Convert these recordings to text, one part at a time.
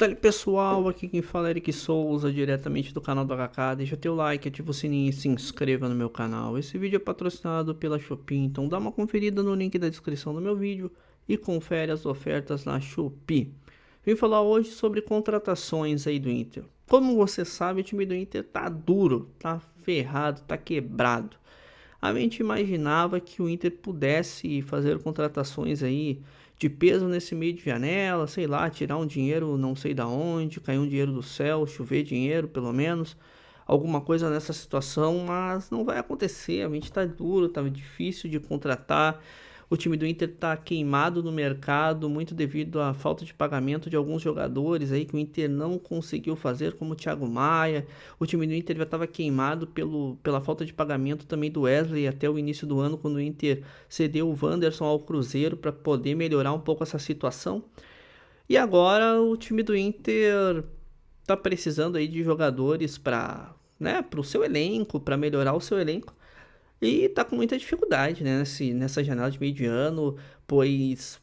Dali pessoal, aqui quem fala é Eric Souza, diretamente do canal do HK. Deixa teu like, ativa o sininho e se inscreva no meu canal. Esse vídeo é patrocinado pela Shopee, então dá uma conferida no link da descrição do meu vídeo e confere as ofertas na Shopee. Vim falar hoje sobre contratações aí do Inter. Como você sabe, o time do Inter tá duro, tá ferrado, tá quebrado. A gente imaginava que o Inter pudesse fazer contratações aí de peso nesse meio de janela, sei lá, tirar um dinheiro não sei da onde, cair um dinheiro do céu, chover dinheiro pelo menos, alguma coisa nessa situação, mas não vai acontecer. A gente tá duro, tá difícil de contratar. O time do Inter tá queimado no mercado, muito devido à falta de pagamento de alguns jogadores aí que o Inter não conseguiu fazer, como o Thiago Maia. O time do Inter já estava queimado pela falta de pagamento também do Wesley até o início do ano, quando o Inter cedeu o Wanderson ao Cruzeiro para poder melhorar um pouco essa situação. E agora o time do Inter tá precisando aí de jogadores para, né, para o seu elenco, para melhorar o seu elenco. E tá com muita dificuldade, né, nessa janela de meio de ano, pois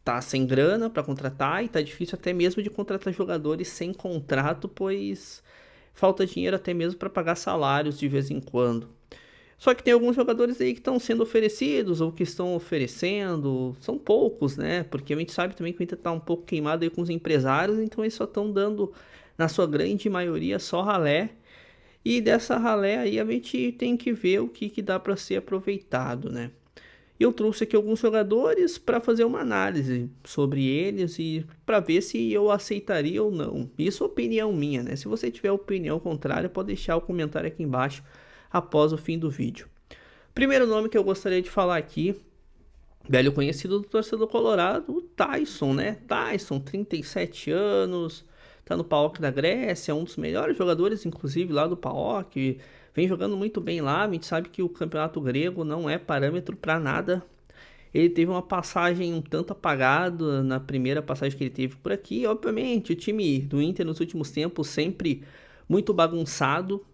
tá sem grana para contratar e tá difícil até mesmo de contratar jogadores sem contrato, pois falta dinheiro até mesmo para pagar salários de vez em quando. Só que tem alguns jogadores aí que estão sendo oferecidos ou que estão oferecendo, são poucos, né? Porque a gente sabe também que o Inter tá um pouco queimado aí com os empresários, então eles só estão dando, na sua grande maioria, só ralé. E dessa ralé aí a gente tem que ver o que dá para ser aproveitado, né? Eu trouxe aqui alguns jogadores para fazer uma análise sobre eles e para ver se eu aceitaria ou não. Isso é opinião minha, né? Se você tiver opinião contrária, pode deixar o comentário aqui embaixo após o fim do vídeo. Primeiro nome que eu gostaria de falar aqui, velho conhecido do torcedor colorado, o Taison, né? Taison, 37 anos, tá no PAOK da Grécia, um dos melhores jogadores, inclusive, lá do PAOK, vem jogando muito bem lá. A gente sabe que o campeonato grego não é parâmetro para nada. Ele teve uma passagem um tanto apagada na primeira passagem que ele teve por aqui. Obviamente, o time do Inter nos últimos tempos sempre muito bagunçado.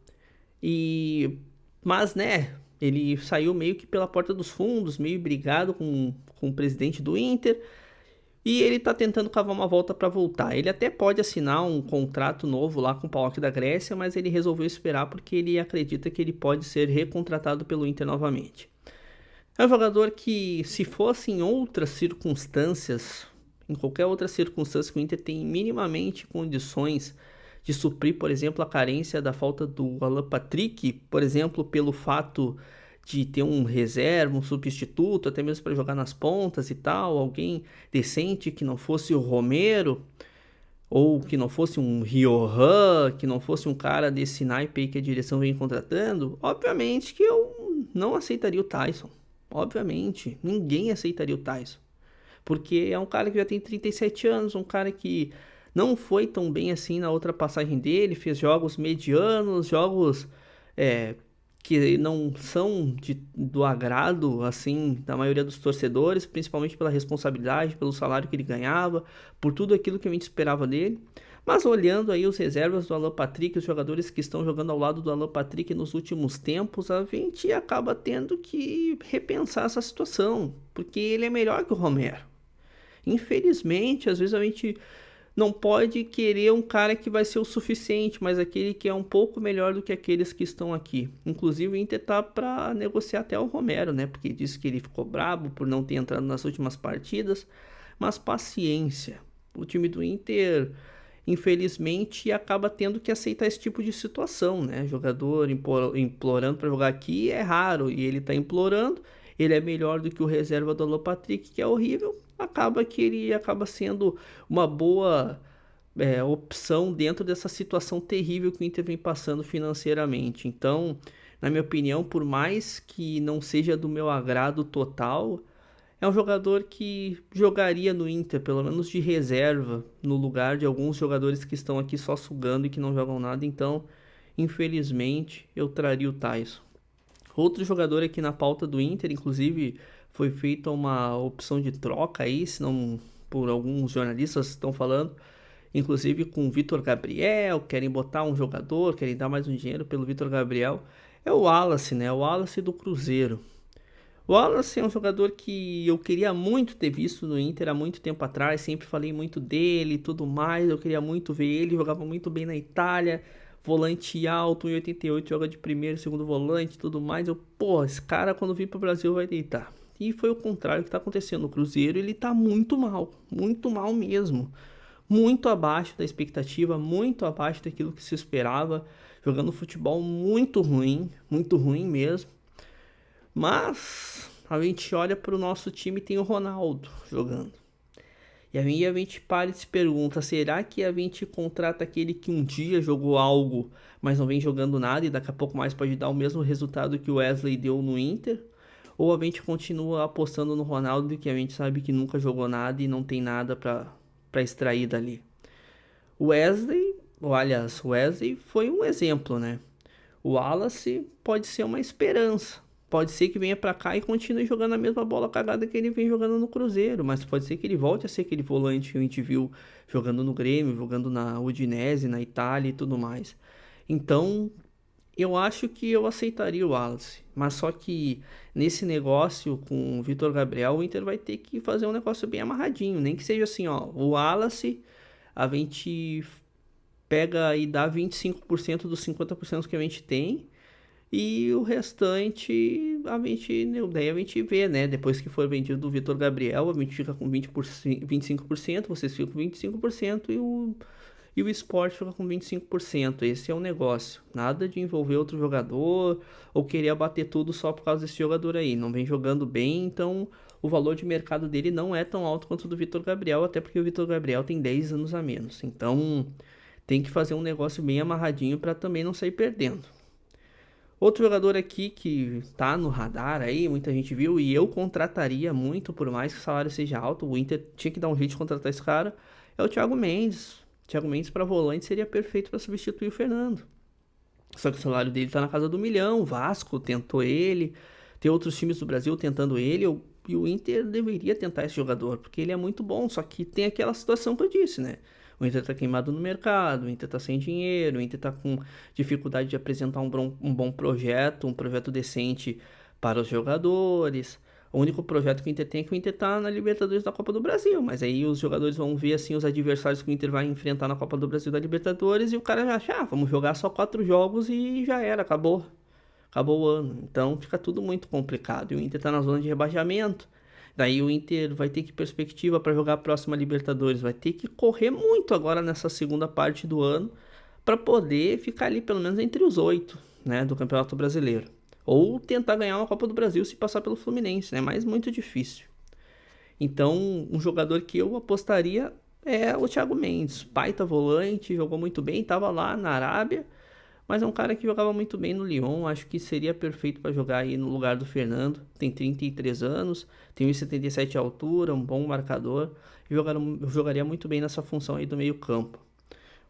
Mas, né, ele saiu meio que pela porta dos fundos, meio brigado com o presidente do Inter. E ele tá tentando cavar uma volta para voltar. Ele até pode assinar um contrato novo lá com o PAOK da Grécia, mas ele resolveu esperar porque ele acredita que ele pode ser recontratado pelo Inter novamente. É um jogador que, se fosse em outras circunstâncias, em qualquer outra circunstância que o Inter tem minimamente condições de suprir, por exemplo, a carência da falta do Alan Patrick, por exemplo, pelo fato de ter um reserva, um substituto, até mesmo para jogar nas pontas e tal, alguém decente que não fosse o Romero, ou que não fosse um Riohan, que não fosse um cara desse naipe aí que a direção vem contratando, obviamente que eu não aceitaria o Taison. Obviamente, ninguém aceitaria o Taison. Porque é um cara que já tem 37 anos, um cara que não foi tão bem assim na outra passagem dele, fez jogos medianos, jogos que não são do agrado assim da maioria dos torcedores, principalmente pela responsabilidade, pelo salário que ele ganhava, por tudo aquilo que a gente esperava dele. Mas olhando aí os reservas do Alan Patrick, os jogadores que estão jogando ao lado do Alan Patrick nos últimos tempos, a gente acaba tendo que repensar essa situação, porque ele é melhor que o Romero. Infelizmente, às vezes a gente não pode querer um cara que vai ser o suficiente, mas aquele que é um pouco melhor do que aqueles que estão aqui. Inclusive o Inter tá para negociar até o Romero, né? Porque disse que ele ficou brabo por não ter entrado nas últimas partidas, mas paciência. O time do Inter, infelizmente, acaba tendo que aceitar esse tipo de situação, né? Jogador implorando para jogar aqui é raro e ele tá implorando. Ele é melhor do que o reserva do Alan Patrick, que é horrível. Acaba que ele acaba sendo uma boa opção dentro dessa situação terrível que o Inter vem passando financeiramente. Então, na minha opinião, por mais que não seja do meu agrado total, é um jogador que jogaria no Inter, pelo menos de reserva, no lugar de alguns jogadores que estão aqui só sugando e que não jogam nada. Então, infelizmente, eu traria o Taison. Outro jogador aqui na pauta do Inter, inclusive, foi feita uma opção de troca aí, se não por alguns jornalistas estão falando, inclusive com o Vitor Gabriel, querem botar um jogador, querem dar mais um dinheiro pelo Vitor Gabriel. É o Wallace, né? O Wallace do Cruzeiro. O Wallace é um jogador que eu queria muito ter visto no Inter há muito tempo atrás, sempre falei muito dele e tudo mais, eu queria muito ver ele, jogava muito bem na Itália, volante alto, 1,88, joga de primeiro, segundo volante e tudo mais. Pô, esse cara quando vir pro Brasil vai deitar. E foi o contrário que tá acontecendo no Cruzeiro, ele tá muito mal mesmo. Muito abaixo da expectativa, muito abaixo daquilo que se esperava, jogando futebol muito ruim mesmo. Mas a gente olha para o nosso time e tem o Ronaldo jogando. E aí a gente para e se pergunta, será que a gente contrata aquele que um dia jogou algo, mas não vem jogando nada e daqui a pouco mais pode dar o mesmo resultado que o Wesley deu no Inter? Ou a gente continua apostando no Ronaldo que a gente sabe que nunca jogou nada e não tem nada para extrair dali? O Wesley, ou aliás, o Wesley foi um exemplo, né? O Wallace pode ser uma esperança. Pode ser que venha pra cá e continue jogando a mesma bola cagada que ele vem jogando no Cruzeiro, mas pode ser que ele volte a ser aquele volante que a gente viu jogando no Grêmio, jogando na Udinese, na Itália e tudo mais. Então, eu acho que eu aceitaria o Wallace, mas só que nesse negócio com o Vitor Gabriel, o Inter vai ter que fazer um negócio bem amarradinho, nem que seja assim, ó, o Wallace, a gente pega e dá 25% dos 50% que a gente tem. E o restante, daí a gente vê, né? Depois que for vendido o Vitor Gabriel, a gente fica com 25%, vocês ficam com 25% e o Sport fica com 25%. Esse é o negócio. Nada de envolver outro jogador ou querer abater tudo só por causa desse jogador aí. Não vem jogando bem, então o valor de mercado dele não é tão alto quanto o do Vitor Gabriel, até porque o Vitor Gabriel tem 10 anos a menos. Então tem que fazer um negócio bem amarradinho para também não sair perdendo. Outro jogador aqui que tá no radar aí, muita gente viu, e eu contrataria muito, por mais que o salário seja alto, o Inter tinha que dar um jeito de contratar esse cara, é o Thiago Mendes. O Thiago Mendes para volante seria perfeito para substituir o Fernando. Só que o salário dele tá na casa do milhão, o Vasco tentou ele, tem outros times do Brasil tentando ele, e o Inter deveria tentar esse jogador, porque ele é muito bom, só que tem aquela situação que eu disse, né? O Inter tá queimado no mercado, o Inter tá sem dinheiro, o Inter tá com dificuldade de apresentar um bom projeto, um projeto decente para os jogadores. O único projeto que o Inter tem é que o Inter tá na Libertadores da Copa do Brasil, mas aí os jogadores vão ver assim os adversários que o Inter vai enfrentar na Copa do Brasil da Libertadores e o cara já acha, vamos jogar só 4 jogos e já era, acabou o ano. Então fica tudo muito complicado. E o Inter tá na zona de rebaixamento. Daí o Inter vai ter que perspectiva para jogar a próxima Libertadores, vai ter que correr muito agora nessa segunda parte do ano para poder ficar ali pelo menos entre os 8, né, do Campeonato Brasileiro. Ou tentar ganhar uma Copa do Brasil se passar pelo Fluminense, né, mas muito difícil. Então, um jogador que eu apostaria é o Thiago Mendes, baita volante, jogou muito bem, estava lá na Arábia, mas é um cara que jogava muito bem no Lyon, acho que seria perfeito para jogar aí no lugar do Fernando. Tem 33 anos, tem 1,77 de altura, um bom marcador. Jogaria muito bem nessa função aí do meio-campo.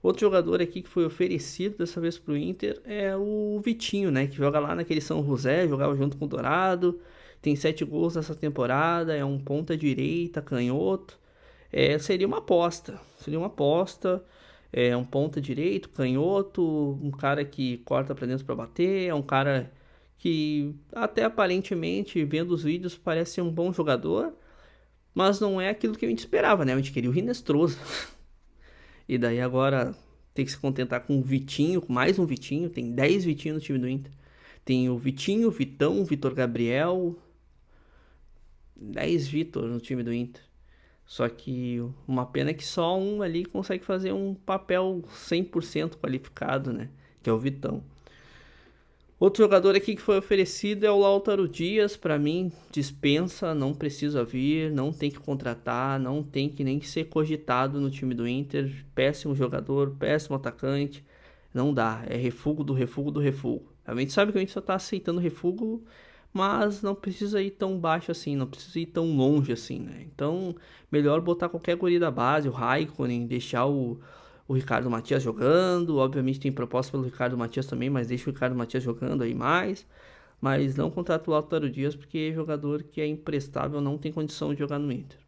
Outro jogador aqui que foi oferecido dessa vez pro Inter é o Vitinho, né? Que joga lá naquele São José, jogava junto com o Dourado. Tem 7 gols nessa temporada, é um ponta direita, canhoto. Seria uma aposta. Seria uma aposta. É um ponta direito, canhoto, um cara que corta pra dentro pra bater, é um cara que até aparentemente, vendo os vídeos, parece ser um bom jogador, mas não é aquilo que a gente esperava, né? A gente queria o Rinestrosa. E daí agora tem que se contentar com o Vitinho, com mais um Vitinho, tem 10 Vitinho no time do Inter. Tem o Vitinho, Vitão, Vitor Gabriel, 10 Vitor no time do Inter. Só que uma pena é que só um ali consegue fazer um papel 100% qualificado, né? Que é o Vitão. Outro jogador aqui que foi oferecido é o Lautaro Dias. Para mim, dispensa, não precisa vir, não tem que contratar, não tem que nem ser cogitado no time do Inter. Péssimo jogador, péssimo atacante. Não dá, é refúgio do refúgio do refúgio. A gente sabe que a gente só tá aceitando refúgio, mas não precisa ir tão baixo assim, não precisa ir tão longe assim, né? Então, melhor botar qualquer guri da base, o Raikkonen, deixar o Ricardo Matias jogando. Obviamente tem proposta pelo Ricardo Matias também, mas deixa o Ricardo Matias jogando aí mais. Mas não contrata o Lautaro Dias porque é jogador que é imprestável, não tem condição de jogar no Inter.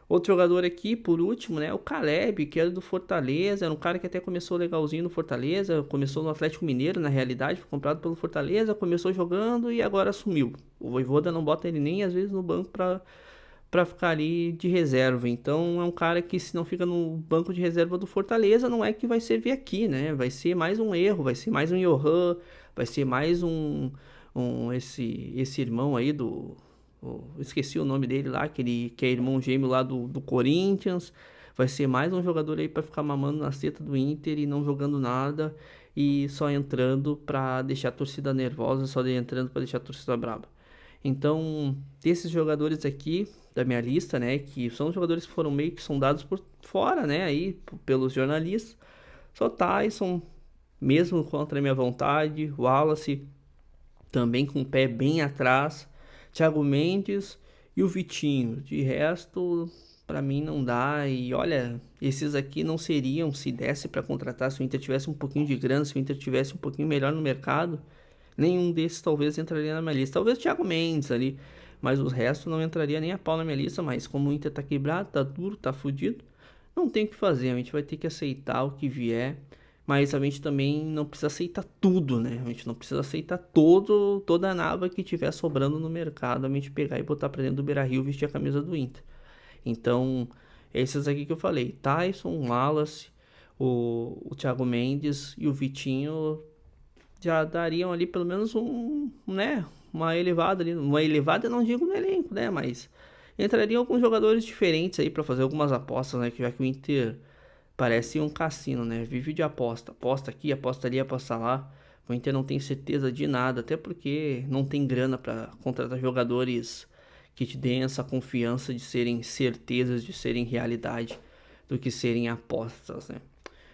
Outro jogador aqui, por último, né, o Caleb, que era do Fortaleza, era um cara que até começou legalzinho no Fortaleza, começou no Atlético Mineiro, na realidade, foi comprado pelo Fortaleza, começou jogando e agora sumiu. O Vojvoda não bota ele nem às vezes no banco para ficar ali de reserva. Então é um cara que se não fica no banco de reserva do Fortaleza, não é que vai servir aqui, né? Vai ser mais um erro, vai ser mais um Johan, vai ser mais esse irmão aí do esqueci o nome dele lá, que é irmão gêmeo lá do Corinthians. Vai ser mais um jogador aí para ficar mamando na seta do Inter e não jogando nada e só entrando para deixar a torcida nervosa, só entrando para deixar a torcida braba. Então, desses jogadores aqui da minha lista, né, que são jogadores que foram meio que sondados por fora, né, aí pelos jornalistas, só Tyson, mesmo contra a minha vontade, Wallace, também com o pé bem atrás, Thiago Mendes e o Vitinho. De resto, para mim não dá. E olha, esses aqui não seriam, se desse para contratar, se o Inter tivesse um pouquinho de grana, se o Inter tivesse um pouquinho melhor no mercado, nenhum desses talvez entraria na minha lista. Talvez o Thiago Mendes ali, mas o resto não entraria nem a pau na minha lista. Mas como o Inter tá quebrado, tá duro, tá fudido, não tem o que fazer. A gente vai ter que aceitar o que vier. Mas a gente também não precisa aceitar tudo, né? A gente não precisa aceitar toda a naba que tiver sobrando no mercado, a gente pegar e botar pra dentro do Beira-Rio e vestir a camisa do Inter. Então, esses aqui que eu falei, Tyson, Wallace, o Thiago Mendes e o Vitinho já dariam ali pelo menos né, uma elevada ali, uma elevada eu não digo no elenco, né, mas entrariam alguns jogadores diferentes aí para fazer algumas apostas, né, que já que o Inter parece um cassino, né, vive de aposta, aposta aqui, aposta ali, aposta lá. O Inter não tem certeza de nada, até porque não tem grana para contratar jogadores que te deem essa confiança de serem certezas, de serem realidade, do que serem apostas, né?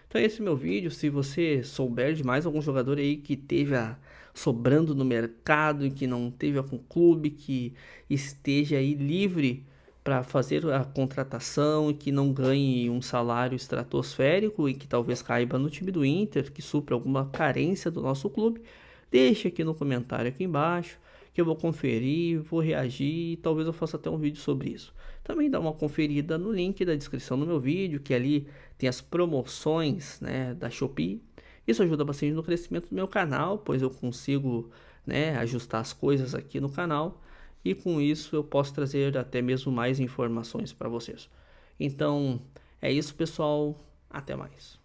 Então esse é meu vídeo. Se você souber de mais algum jogador aí que esteja sobrando no mercado e que não esteja com clube, que esteja aí livre para fazer a contratação e que não ganhe um salário estratosférico e que talvez caiba no time do Inter, que supra alguma carência do nosso clube, deixe aqui no comentário aqui embaixo que eu vou conferir, vou reagir e talvez eu faça até um vídeo sobre isso. Também dá uma conferida no link da descrição do meu vídeo, que ali tem as promoções, né, da Shopee. Isso ajuda bastante no crescimento do meu canal, pois eu consigo, né, ajustar as coisas aqui no canal e com isso eu posso trazer até mesmo mais informações para vocês. Então é isso, pessoal. Até mais.